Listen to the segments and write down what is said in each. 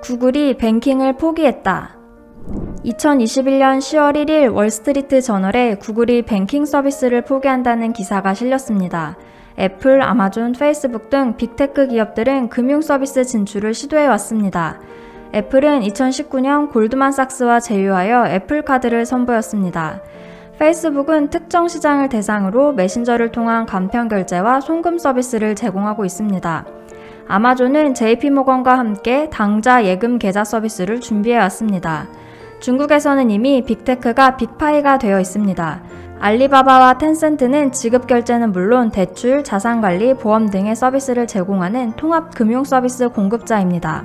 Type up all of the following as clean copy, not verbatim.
구글이 뱅킹을 포기했다. 2021년 10월 1일 월스트리트 저널에 구글이 뱅킹 서비스를 포기한다는 기사가 실렸습니다. 애플, 아마존, 페이스북 등 빅테크 기업들은 금융 서비스 진출을 시도해왔습니다. 애플은 2019년 골드만삭스와 제휴하여 애플카드를 선보였습니다. 페이스북은 특정 시장을 대상으로 메신저를 통한 간편 결제와 송금 서비스를 제공하고 있습니다. 아마존은 JP모건과 함께 당좌 예금 계좌 서비스를 준비해왔습니다. 중국에서는 이미 빅테크가 빅파이가 되어 있습니다. 알리바바와 텐센트는 지급 결제는 물론 대출, 자산관리, 보험 등의 서비스를 제공하는 통합 금융 서비스 공급자입니다.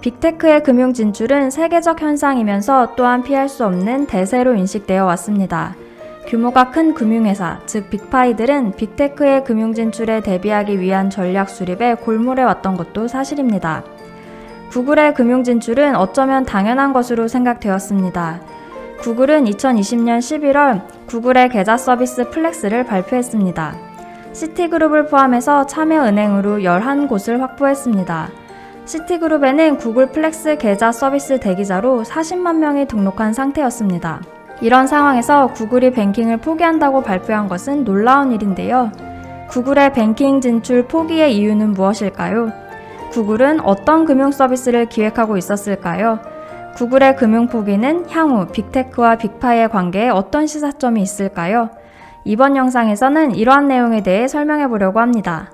빅테크의 금융 진출은 세계적 현상이면서 또한 피할 수 없는 대세로 인식되어 왔습니다. 규모가 큰 금융회사, 즉 빅파이들은 빅테크의 금융 진출에 대비하기 위한 전략 수립에 골몰해 왔던 것도 사실입니다. 구글의 금융 진출은 어쩌면 당연한 것으로 생각되었습니다. 구글은 2020년 11월 구글의 계좌 서비스 플렉스를 발표했습니다. 시티그룹을 포함해서 참여은행으로 11곳을 확보했습니다. 시티그룹에는 구글 플렉스 계좌 서비스 대기자로 40만 명이 등록한 상태였습니다. 이런 상황에서 구글이 뱅킹을 포기한다고 발표한 것은 놀라운 일인데요. 구글의 뱅킹 진출 포기의 이유는 무엇일까요? 구글은 어떤 금융 서비스를 기획하고 있었을까요? 구글의 금융 포기는 향후 빅테크와 빅파이의 관계에 어떤 시사점이 있을까요? 이번 영상에서는 이러한 내용에 대해 설명해 보려고 합니다.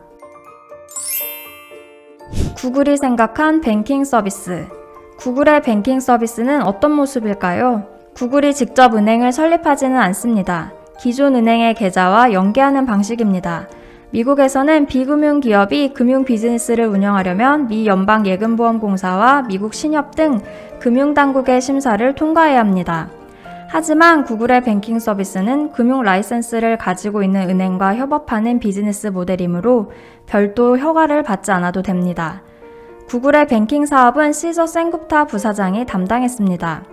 구글이 생각한 뱅킹 서비스. 구글의 뱅킹 서비스는 어떤 모습일까요? 구글이 직접 은행을 설립하지는 않습니다. 기존 은행의 계좌와 연계하는 방식입니다. 미국에서는 비금융 기업이 금융 비즈니스를 운영하려면 미 연방예금보험공사와 미국 신협 등 금융당국의 심사를 통과해야 합니다. 하지만 구글의 뱅킹 서비스는 금융 라이센스를 가지고 있는 은행과 협업하는 비즈니스 모델이므로 별도 허가를 받지 않아도 됩니다. 구글의 뱅킹 사업은 시저 센굽타 부사장이 담당했습니다.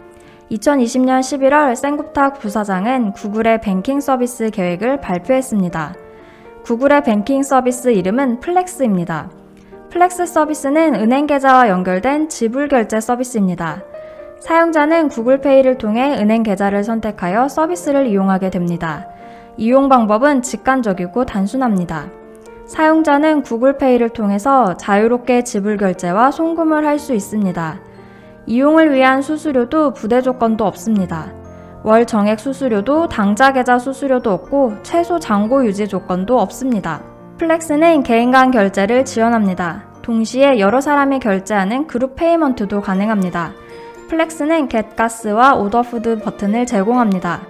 2020년 11월 센굽타 부사장은 구글의 뱅킹 서비스 계획을 발표했습니다. 구글의 뱅킹 서비스 이름은 플렉스입니다. 플렉스 서비스는 은행 계좌와 연결된 지불 결제 서비스입니다. 사용자는 구글페이를 통해 은행 계좌를 선택하여 서비스를 이용하게 됩니다. 이용 방법은 직관적이고 단순합니다. 사용자는 구글페이를 통해서 자유롭게 지불 결제와 송금을 할 수 있습니다. 이용을 위한 수수료도 부대 조건도 없습니다. 월 정액 수수료도 당좌 계좌 수수료도 없고 최소 잔고 유지 조건도 없습니다. 플렉스는 개인 간 결제를 지원합니다. 동시에 여러 사람이 결제하는 그룹 페이먼트도 가능합니다. 플렉스는 겟가스와 오더푸드 버튼을 제공합니다.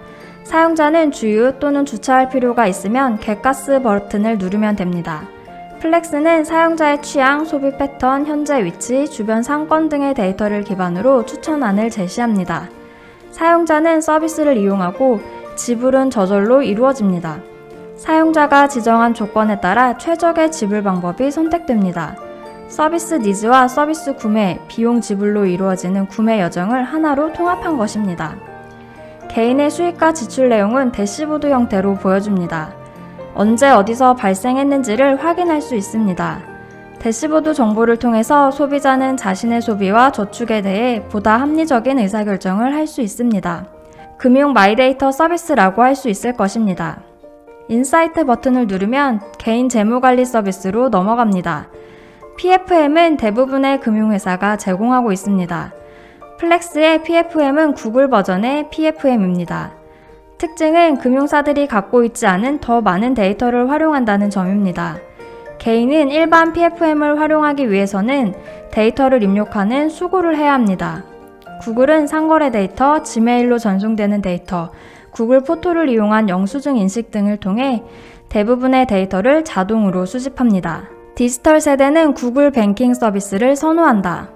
사용자는 주유 또는 주차할 필요가 있으면 겟가스 버튼을 누르면 됩니다. 플렉스는 사용자의 취향, 소비 패턴, 현재 위치, 주변 상권 등의 데이터를 기반으로 추천안을 제시합니다. 사용자는 서비스를 이용하고 지불은 저절로 이루어집니다. 사용자가 지정한 조건에 따라 최적의 지불 방법이 선택됩니다. 서비스 니즈와 서비스 구매, 비용 지불로 이루어지는 구매 여정을 하나로 통합한 것입니다. 개인의 수익과 지출 내용은 대시보드 형태로 보여줍니다. 언제 어디서 발생했는지를 확인할 수 있습니다. 대시보드 정보를 통해서 소비자는 자신의 소비와 저축에 대해 보다 합리적인 의사결정을 할 수 있습니다. 금융 마이데이터 서비스라고 할 수 있을 것입니다. 인사이트 버튼을 누르면 개인 재무관리 서비스로 넘어갑니다. PFM은 대부분의 금융회사가 제공하고 있습니다. 플렉스의 PFM은 구글 버전의 PFM입니다. 특징은 금융사들이 갖고 있지 않은 더 많은 데이터를 활용한다는 점입니다. 개인은 일반 PFM을 활용하기 위해서는 데이터를 입력하는 수고를 해야 합니다. 구글은 상거래 데이터, 지메일로 전송되는 데이터, 구글 포토를 이용한 영수증 인식 등을 통해 대부분의 데이터를 자동으로 수집합니다. 디지털 세대는 구글 뱅킹 서비스를 선호한다.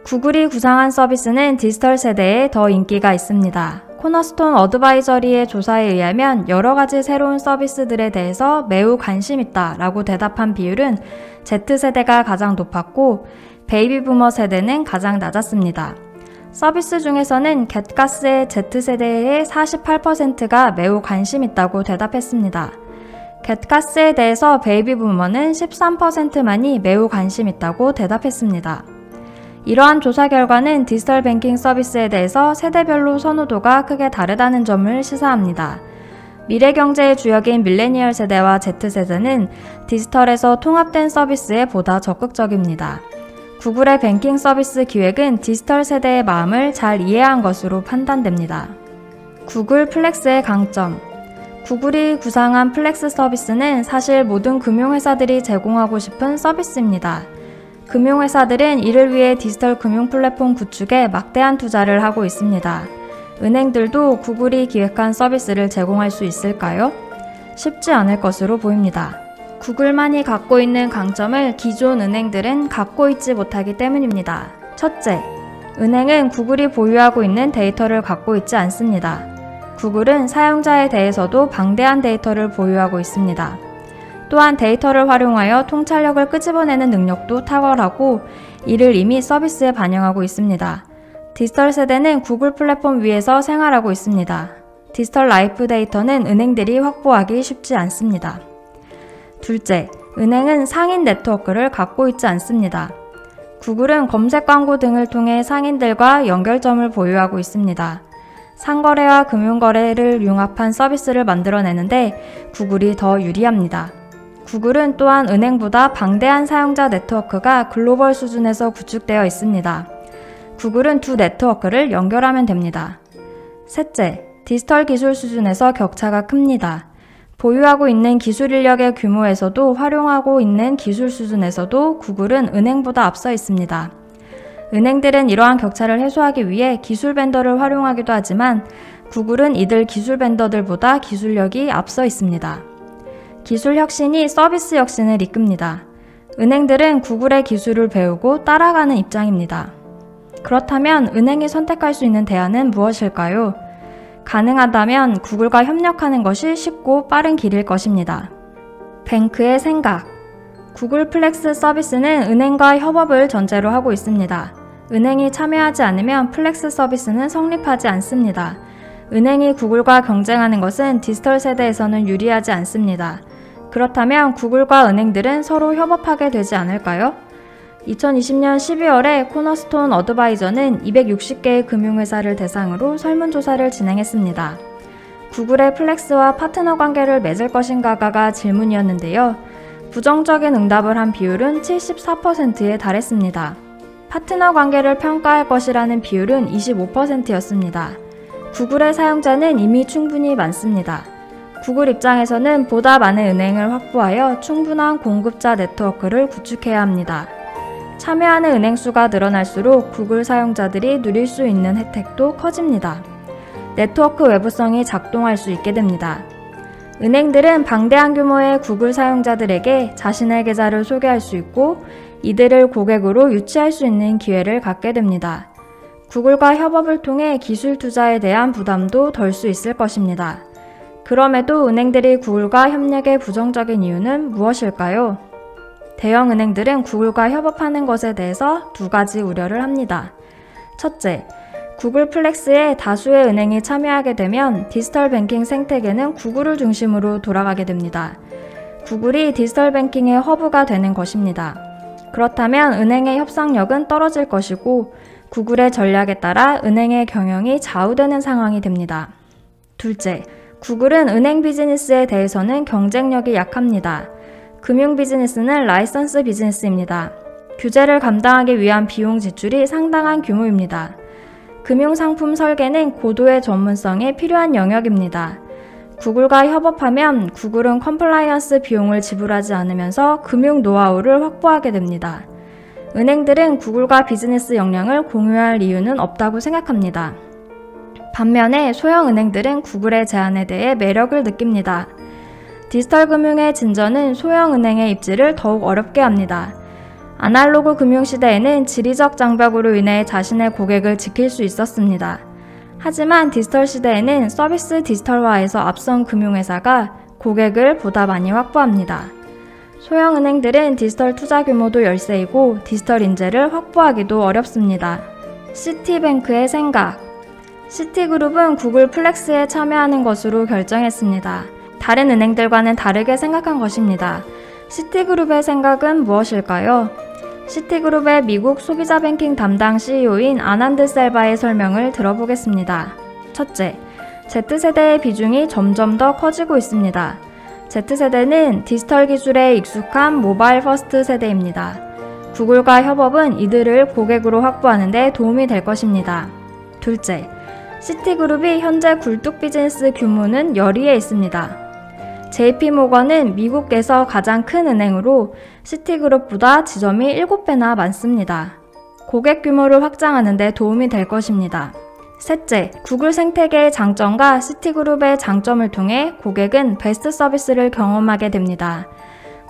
구글이 구상한 서비스는 디지털 세대에 더 인기가 있습니다. 코너스톤 어드바이저리의 조사에 의하면 여러 가지 새로운 서비스들에 대해서 매우 관심 있다 라고 대답한 비율은 Z세대가 가장 높았고 베이비부머 세대는 가장 낮았습니다. 서비스 중에서는 겟가스의 Z세대의 48%가 매우 관심 있다고 대답했습니다. 겟가스에 대해서 베이비부머는 13%만이 매우 관심 있다고 대답했습니다. 이러한 조사 결과는 디지털 뱅킹 서비스에 대해서 세대별로 선호도가 크게 다르다는 점을 시사합니다. 미래 경제의 주역인 밀레니얼 세대와 Z세대는 디지털에서 통합된 서비스에 보다 적극적입니다. 구글의 뱅킹 서비스 기획은 디지털 세대의 마음을 잘 이해한 것으로 판단됩니다. 구글 플렉스의 강점. 구글이 구상한 플렉스 서비스는 사실 모든 금융회사들이 제공하고 싶은 서비스입니다. 금융회사들은 이를 위해 디지털 금융 플랫폼 구축에 막대한 투자를 하고 있습니다. 은행들도 구글이 기획한 서비스를 제공할 수 있을까요? 쉽지 않을 것으로 보입니다. 구글만이 갖고 있는 강점을 기존 은행들은 갖고 있지 못하기 때문입니다. 첫째, 은행은 구글이 보유하고 있는 데이터를 갖고 있지 않습니다. 구글은 사용자에 대해서도 방대한 데이터를 보유하고 있습니다. 또한 데이터를 활용하여 통찰력을 끄집어내는 능력도 탁월하고 이를 이미 서비스에 반영하고 있습니다. 디지털 세대는 구글 플랫폼 위에서 생활하고 있습니다. 디지털 라이프 데이터는 은행들이 확보하기 쉽지 않습니다. 둘째, 은행은 상인 네트워크를 갖고 있지 않습니다. 구글은 검색 광고 등을 통해 상인들과 연결점을 보유하고 있습니다. 상거래와 금융거래를 융합한 서비스를 만들어내는데 구글이 더 유리합니다. 구글은 또한 은행보다 방대한 사용자 네트워크가 글로벌 수준에서 구축되어 있습니다. 구글은 두 네트워크를 연결하면 됩니다. 셋째, 디지털 기술 수준에서 격차가 큽니다. 보유하고 있는 기술 인력의 규모에서도 활용하고 있는 기술 수준에서도 구글은 은행보다 앞서 있습니다. 은행들은 이러한 격차를 해소하기 위해 기술 벤더를 활용하기도 하지만 구글은 이들 기술 벤더들보다 기술력이 앞서 있습니다. 기술 혁신이 서비스 혁신을 이끕니다. 은행들은 구글의 기술을 배우고 따라가는 입장입니다. 그렇다면 은행이 선택할 수 있는 대안은 무엇일까요? 가능하다면 구글과 협력하는 것이 쉽고 빠른 길일 것입니다. 뱅크의 생각. 구글 플렉스 서비스는 은행과 협업을 전제로 하고 있습니다. 은행이 참여하지 않으면 플렉스 서비스는 성립하지 않습니다. 은행이 구글과 경쟁하는 것은 디지털 세대에서는 유리하지 않습니다. 그렇다면 구글과 은행들은 서로 협업하게 되지 않을까요? 2020년 12월에 코너스톤 어드바이저는 260개의 금융회사를 대상으로 설문조사를 진행했습니다. 구글의 플렉스와 파트너 관계를 맺을 것인가가 질문이었는데요. 부정적인 응답을 한 비율은 74%에 달했습니다. 파트너 관계를 평가할 것이라는 비율은 25%였습니다. 구글의 사용자는 이미 충분히 많습니다. 구글 입장에서는 보다 많은 은행을 확보하여 충분한 공급자 네트워크를 구축해야 합니다. 참여하는 은행 수가 늘어날수록 구글 사용자들이 누릴 수 있는 혜택도 커집니다. 네트워크 외부성이 작동할 수 있게 됩니다. 은행들은 방대한 규모의 구글 사용자들에게 자신의 계좌를 소개할 수 있고 이들을 고객으로 유치할 수 있는 기회를 갖게 됩니다. 구글과 협업을 통해 기술 투자에 대한 부담도 덜 수 있을 것입니다. 그럼에도 은행들이 구글과 협력에 부정적인 이유는 무엇일까요? 대형 은행들은 구글과 협업하는 것에 대해서 두 가지 우려를 합니다. 첫째, 구글 플렉스에 다수의 은행이 참여하게 되면 디지털 뱅킹 생태계는 구글을 중심으로 돌아가게 됩니다. 구글이 디지털 뱅킹의 허브가 되는 것입니다. 그렇다면 은행의 협상력은 떨어질 것이고 구글의 전략에 따라 은행의 경영이 좌우되는 상황이 됩니다. 둘째, 구글은 은행 비즈니스에 대해서는 경쟁력이 약합니다. 금융 비즈니스는 라이선스 비즈니스입니다. 규제를 감당하기 위한 비용 지출이 상당한 규모입니다. 금융상품 설계는 고도의 전문성이 필요한 영역입니다. 구글과 협업하면 구글은 컴플라이언스 비용을 지불하지 않으면서 금융 노하우를 확보하게 됩니다. 은행들은 구글과 비즈니스 역량을 공유할 이유는 없다고 생각합니다. 반면에 소형 은행들은 구글의 제안에 대해 매력을 느낍니다. 디지털 금융의 진전은 소형 은행의 입지를 더욱 어렵게 합니다. 아날로그 금융 시대에는 지리적 장벽으로 인해 자신의 고객을 지킬 수 있었습니다. 하지만 디지털 시대에는 서비스 디지털화에서 앞선 금융회사가 고객을 보다 많이 확보합니다. 소형 은행들은 디지털 투자 규모도 열세이고 디지털 인재를 확보하기도 어렵습니다. 시티뱅크의 생각. 시티그룹은 구글 플렉스에 참여하는 것으로 결정했습니다. 다른 은행들과는 다르게 생각한 것입니다. 시티그룹의 생각은 무엇일까요? 시티그룹의 미국 소비자 뱅킹 담당 CEO인 아난드 셀바의 설명을 들어보겠습니다. 첫째, Z세대의 비중이 점점 더 커지고 있습니다. Z세대는 디지털 기술에 익숙한 모바일 퍼스트 세대입니다. 구글과 협업은 이들을 고객으로 확보하는 데 도움이 될 것입니다. 둘째, 시티그룹이 현재 굴뚝 비즈니스 규모는 열위에 있습니다. JP모건은 미국에서 가장 큰 은행으로 시티그룹보다 지점이 7배나 많습니다. 고객 규모를 확장하는 데 도움이 될 것입니다. 셋째, 구글 생태계의 장점과 시티그룹의 장점을 통해 고객은 베스트 서비스를 경험하게 됩니다.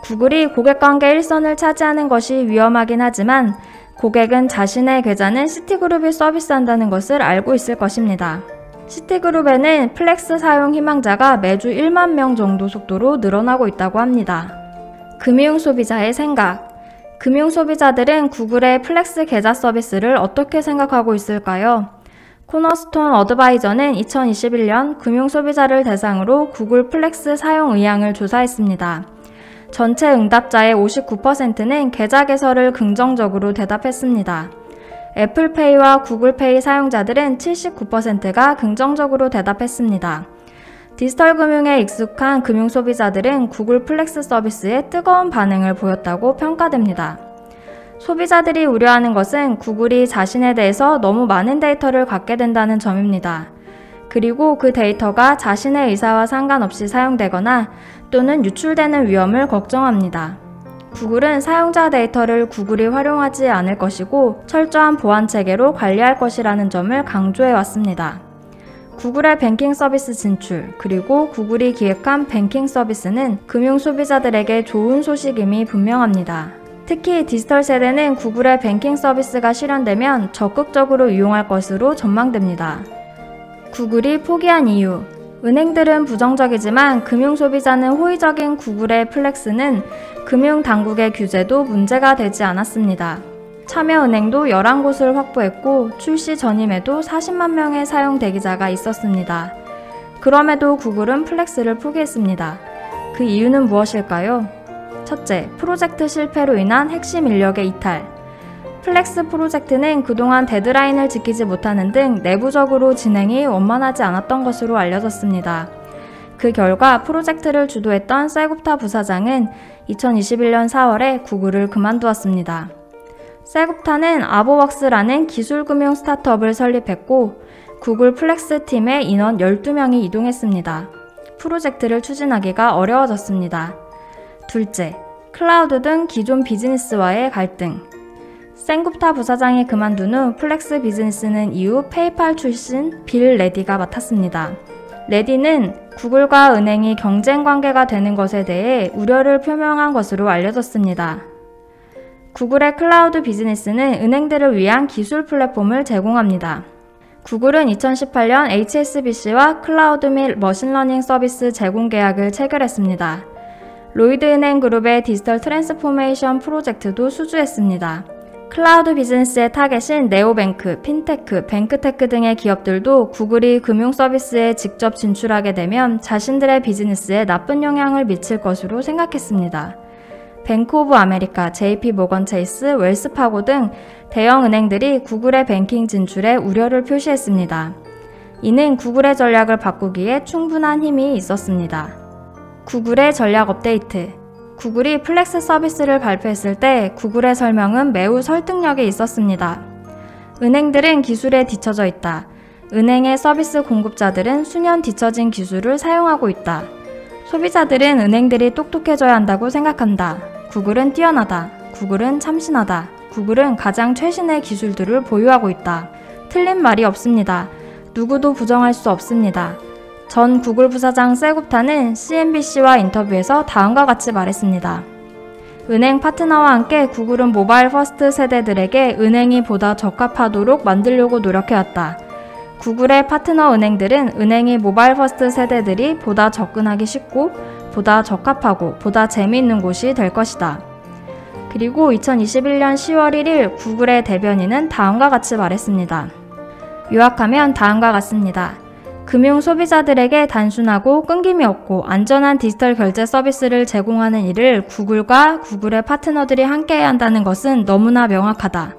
구글이 고객관계 일선을 차지하는 것이 위험하긴 하지만 고객은 자신의 계좌는 시티그룹이 서비스한다는 것을 알고 있을 것입니다. 시티그룹에는 플렉스 사용 희망자가 매주 1만 명 정도 속도로 늘어나고 있다고 합니다. 금융소비자의 생각. 금융소비자들은 구글의 플렉스 계좌 서비스를 어떻게 생각하고 있을까요? 코너스톤 어드바이저는 2021년 금융소비자를 대상으로 구글 플렉스 사용 의향을 조사했습니다. 전체 응답자의 59%는 계좌 개설을 긍정적으로 대답했습니다. 애플페이와 구글페이 사용자들은 79%가 긍정적으로 대답했습니다. 디지털 금융에 익숙한 금융소비자들은 구글 플렉스 서비스에 뜨거운 반응을 보였다고 평가됩니다. 소비자들이 우려하는 것은 구글이 자신에 대해서 너무 많은 데이터를 갖게 된다는 점입니다. 그리고 그 데이터가 자신의 의사와 상관없이 사용되거나 또는 유출되는 위험을 걱정합니다. 구글은 사용자 데이터를 구글이 활용하지 않을 것이고 철저한 보안 체계로 관리할 것이라는 점을 강조해 왔습니다. 구글의 뱅킹 서비스 진출, 그리고 구글이 기획한 뱅킹 서비스는 금융 소비자들에게 좋은 소식임이 분명합니다. 특히 디지털 세대는 구글의 뱅킹 서비스가 실현되면 적극적으로 이용할 것으로 전망됩니다. 구글이 포기한 이유. 은행들은 부정적이지만 금융소비자는 호의적인 구글의 플렉스는 금융당국의 규제도 문제가 되지 않았습니다. 참여은행도 11곳을 확보했고 출시 전임에도 40만 명의 사용 대기자가 있었습니다. 그럼에도 구글은 플렉스를 포기했습니다. 그 이유는 무엇일까요? 첫째, 프로젝트 실패로 인한 핵심 인력의 이탈. 플렉스 프로젝트는 그동안 데드라인을 지키지 못하는 등 내부적으로 진행이 원만하지 않았던 것으로 알려졌습니다. 그 결과 프로젝트를 주도했던 셀굽타 부사장은 2021년 4월에 구글을 그만두었습니다. 셀굽타는 아보웍스라는 기술금융 스타트업을 설립했고 구글 플렉스 팀의 인원 12명이 이동했습니다. 프로젝트를 추진하기가 어려워졌습니다. 둘째, 클라우드 등 기존 비즈니스와의 갈등. 셀굽타 부사장이 그만둔 후 플렉스 비즈니스는 이후 페이팔 출신 빌 레디가 맡았습니다. 레디는 구글과 은행이 경쟁 관계가 되는 것에 대해 우려를 표명한 것으로 알려졌습니다. 구글의 클라우드 비즈니스는 은행들을 위한 기술 플랫폼을 제공합니다. 구글은 2018년 HSBC와 클라우드 및 머신러닝 서비스 제공 계약을 체결했습니다. 로이드은행 그룹의 디지털 트랜스포메이션 프로젝트도 수주했습니다. 클라우드 비즈니스의 타겟인 네오뱅크, 핀테크, 뱅크테크 등의 기업들도 구글이 금융 서비스에 직접 진출하게 되면 자신들의 비즈니스에 나쁜 영향을 미칠 것으로 생각했습니다. 뱅크 오브 아메리카, JP모건 체이스, 웰스파고 등 대형 은행들이 구글의 뱅킹 진출에 우려를 표시했습니다. 이는 구글의 전략을 바꾸기에 충분한 힘이 있었습니다. 구글의 전략 업데이트. 구글이 플렉스 서비스를 발표했을 때 구글의 설명은 매우 설득력이 있었습니다. 은행들은 기술에 뒤처져 있다. 은행의 서비스 공급자들은 수년 뒤처진 기술을 사용하고 있다. 소비자들은 은행들이 똑똑해져야 한다고 생각한다. 구글은 뛰어나다. 구글은 참신하다. 구글은 가장 최신의 기술들을 보유하고 있다. 틀린 말이 없습니다. 누구도 부정할 수 없습니다. 전 구글 부사장 셀굽타는 CNBC와 인터뷰에서 다음과 같이 말했습니다. 은행 파트너와 함께 구글은 모바일 퍼스트 세대들에게 은행이 보다 적합하도록 만들려고 노력해왔다. 구글의 파트너 은행들은 은행이 모바일 퍼스트 세대들이 보다 접근하기 쉽고 보다 적합하고 보다 재미있는 곳이 될 것이다. 그리고 2021년 10월 1일 구글의 대변인은 다음과 같이 말했습니다. 요약하면 다음과 같습니다. 금융 소비자들에게 단순하고 끊김이 없고 안전한 디지털 결제 서비스를 제공하는 일을 구글과 구글의 파트너들이 함께해야 한다는 것은 너무나 명확하다.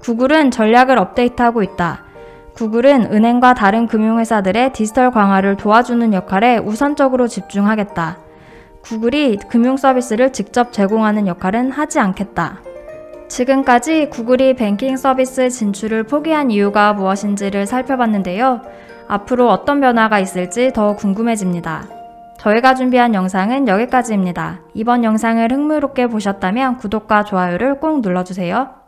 구글은 전략을 업데이트하고 있다. 구글은 은행과 다른 금융회사들의 디지털 강화를 도와주는 역할에 우선적으로 집중하겠다. 구글이 금융 서비스를 직접 제공하는 역할은 하지 않겠다. 지금까지 구글이 뱅킹 서비스 진출을 포기한 이유가 무엇인지를 살펴봤는데요. 앞으로 어떤 변화가 있을지 더 궁금해집니다. 저희가 준비한 영상은 여기까지입니다. 이번 영상을 흥미롭게 보셨다면 구독과 좋아요를 꼭 눌러주세요.